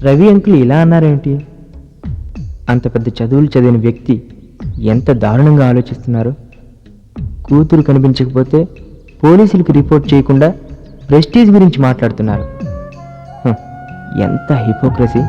Ravi uncle ఇలా అన్నారేంటి? అంత పెద్ద చదువులు చదివిన వ్యక్తి ఎంత దారుణంగా ఆలోచిస్తున్నారు. కూతురు కనిపించకపోతే పోలీసులకి రిపోర్ట్ చేయకుండా ప్రెస్టీజ్ గురించి మాట్లాడుతున్నారు. ఎంత హిపోక్రసీ.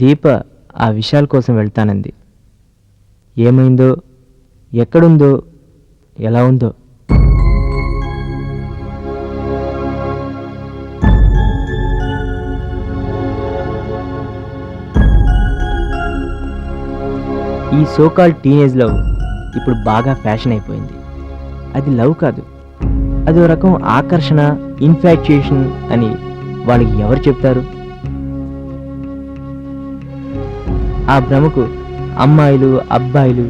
దీప ఆ విషయాల కోసం వెళ్తానంది. ఏమైందో, ఎక్కడుందో, ఎలా ఉందో. ఈ సోకాల్ టీనేజ్ లవ్ ఇప్పుడు బాగా ఫ్యాషన్ అయిపోయింది. అది లవ్ కాదు, అది ఒక రకం ఆకర్షణ, ఇన్ఫాక్చుయేషన్ అని వాళ్ళకి ఎవరు చెప్తారు? ఆ భ్రమకు అమ్మాయిలు అబ్బాయిలు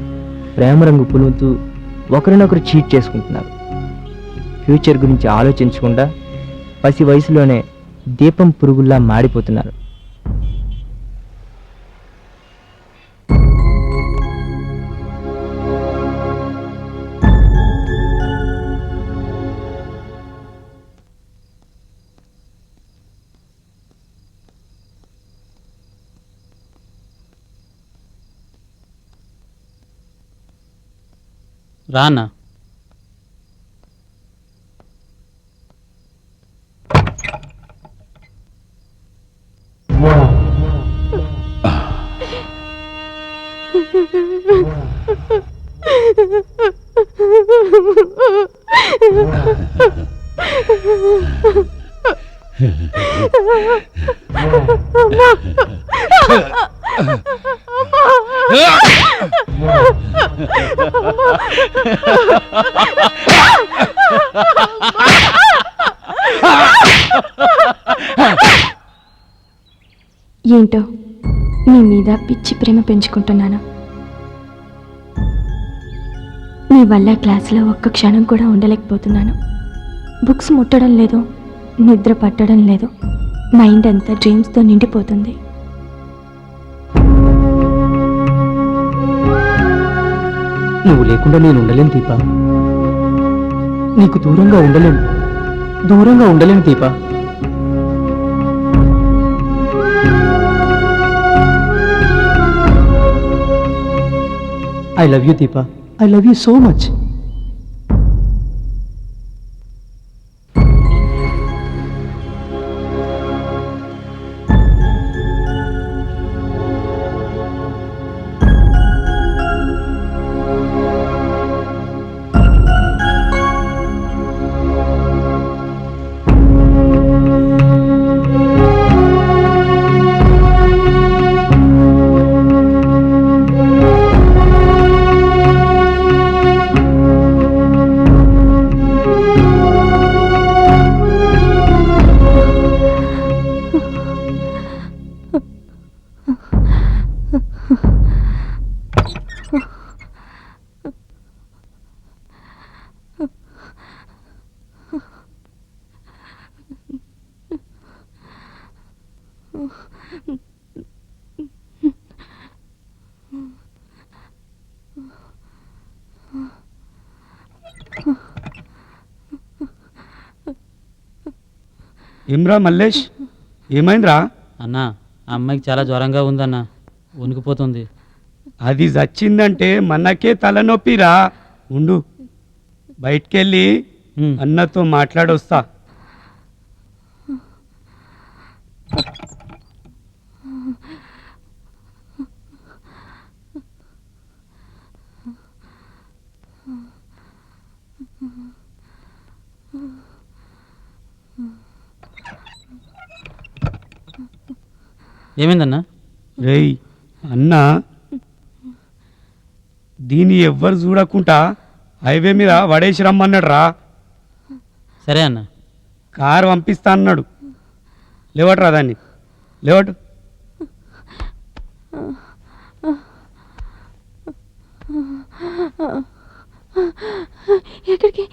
ప్రేమ రంగు పులుముతూ ఒకరినొకరు చీట్ చేసుకుంటున్నారు. ఫ్యూచర్ గురించి ఆలోచించకుండా పసి వయసులోనే దీపం పురుగుల్లా మాడిపోతున్నారు. రానా ఏంటో నీ మీద పిచ్చి ప్రేమ పెంచుకుంటున్నాను. నీ వల్ల క్లాసులో ఒక్క క్షణం కూడా ఉండలేకపోతున్నాను. బుక్స్ ముట్టడం లేదు, నిద్ర పట్టడం లేదు. మైండ్ అంతా డ్రీమ్స్తో నిండిపోతుంది. నువ్వు లేకుండా నేను ఉండలేను దీపా. నీకు దూరంగా ఉండలేను, దూరంగా ఉండలేను Deepa. I love you Deepa. I love you so much. ఏమ్రా మల్లేష్, ఏమైందిరా? అన్నా ఆ అమ్మాయికి చాలా జ్వరంగా ఉందన్నా, వణికిపోతుంది. అది చచ్చిందంటే మనకే తలనొప్పిరా. ఉండు, బయటికెళ్ళి అన్నతో మాట్లాడొస్తా. ఏమైందన్నా? రేయ్ అన్న, దీన్ని ఎవ్వరు చూడకుండా హైవే మీద వడేసి రమ్మన్నాడు రా. సరే అన్న. కారు పంపిస్తా అన్నాడు. లేవట్రా దాన్ని, లేవటు. ఎక్కడికి?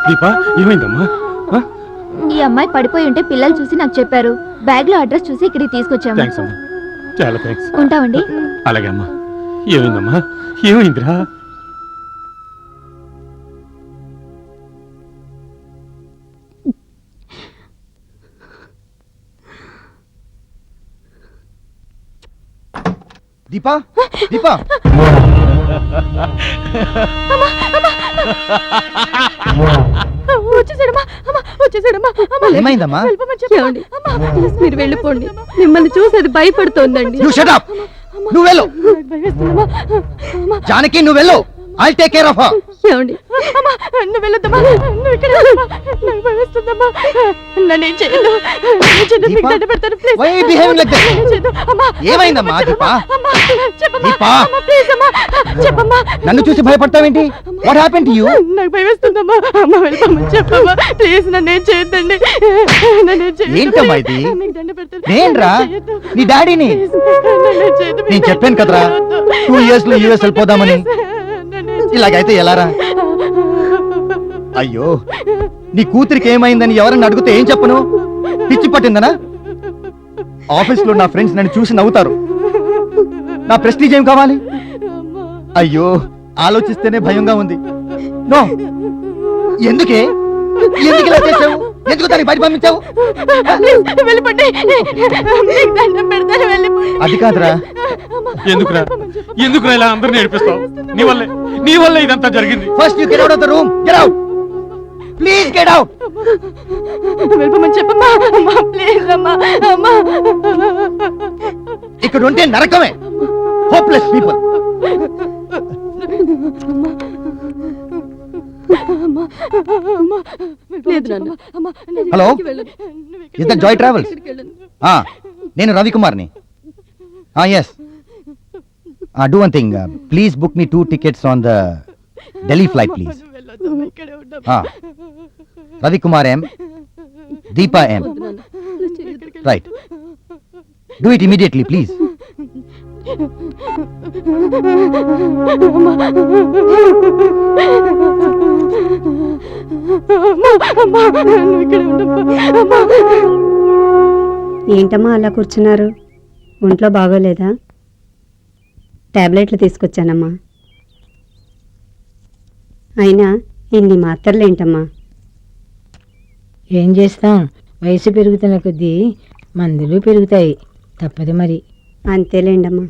దీపా, ఏమైందమ్మా? ఈ అమ్మాయి పడిపోయి ఉంటే పిల్లలు చూసి నాకు చెప్పారు. బ్యాగ్ లో అడ్రస్ చూసి ఇక్కడికి తీసుకొచ్చాము. థ్యాంక్స్ అమ్మా, చాలా థ్యాంక్స్. ఉంటామండి. అలాగే అమ్మా. ఏమైందమ్మా? ఏమైందిరా? దీపా, దీపా, ఏమైందమ్మా? మీరు వెళ్ళిపోండి, మిమ్మల్ని చూసి అది భయపడుతోందండి. నువ్వు షట్ అప్. నువ్వు వెళ్ళు జానకి, నువ్వు వెళ్ళు. I take care of her. ఏమండి, నువ్వు వెళ్ళొద్దమ్మా, నువ్వు ఇక్కడ నాకు భయమేస్తుందమ్మా. నన్నేం చేయను, మీకు దండ పెడతాను. Please. Why are you behaving like that? ఏమైందమ్మా దీపా? దీపా, చెప్పమ్మా. నన్ను చూసి భయపడతావేంటి? What happened to you? నాకు భయమేస్తుందమ్మా. అమ్మ వెళ్ళిపోమని చెప్పమ్మా. ప్లీజ్ నన్నేం చేయొద్దండి, నన్నేం చేయొద్దు. ఏంటమ్మా ఇది? మీకు దండ పెడతాను. నేనురా, నీ డాడీని. నేను చెప్పాను కదరా 2 years లో యుఎస్ వెళ్ళిపోదామని. ఇలాగైతే ఎలారా? అయ్యో, నీ కూతురికి ఏమైందని ఎవరన్నా అడిగితే ఏం చెప్పను? పిచ్చి పట్టిందనా? ఆఫీస్ లో నా ఫ్రెండ్స్ నన్ను చూసి నవ్వుతారు. నా ప్రెస్టీజ్ ఏం కావాలి? అయ్యో, ఆలోచిస్తేనే భయంగా ఉంది. నో, ఎందుకే ఎందుకు ఇలా చేసావు? ఎందుకు దానికి బయట పంపించావు? అది కాదురా. ఎందుకురా ఎందుకురా ఇలా అందరిని ఏడిపిస్తావు? నీ వల్లే ఇదంతా జరిగింది. First you get out of the room. Get out, please get out. వెళ్ళిపోమని చెప్పమ్మా. అమ్మా ప్లీజ్ అమ్మా. అమ్మా, ఇక్కడ ఉంటే నరకమే. Hopeless people. Hello, is that Joy Travels? నేను రవికుమార్ని. Yes, do one thing, please book me 2 tickets on the Delhi flight please. Ravikumar M, Deepa M. Right, do it immediately please. ఏంటమ్మా అలా కూర్చున్నారు? ఒంట్లో బాగోలేదా? టాబ్లెట్లు తీసుకొచ్చానమ్మా. అయినా ఇన్ని మాత్రలేంటమ్మా? ఏం చేస్తాం, వయసు పెరుగుతున్న కొద్దీ మందులు పెరుగుతాయి, తప్పదు మరి. అంతేలేండమ్మా.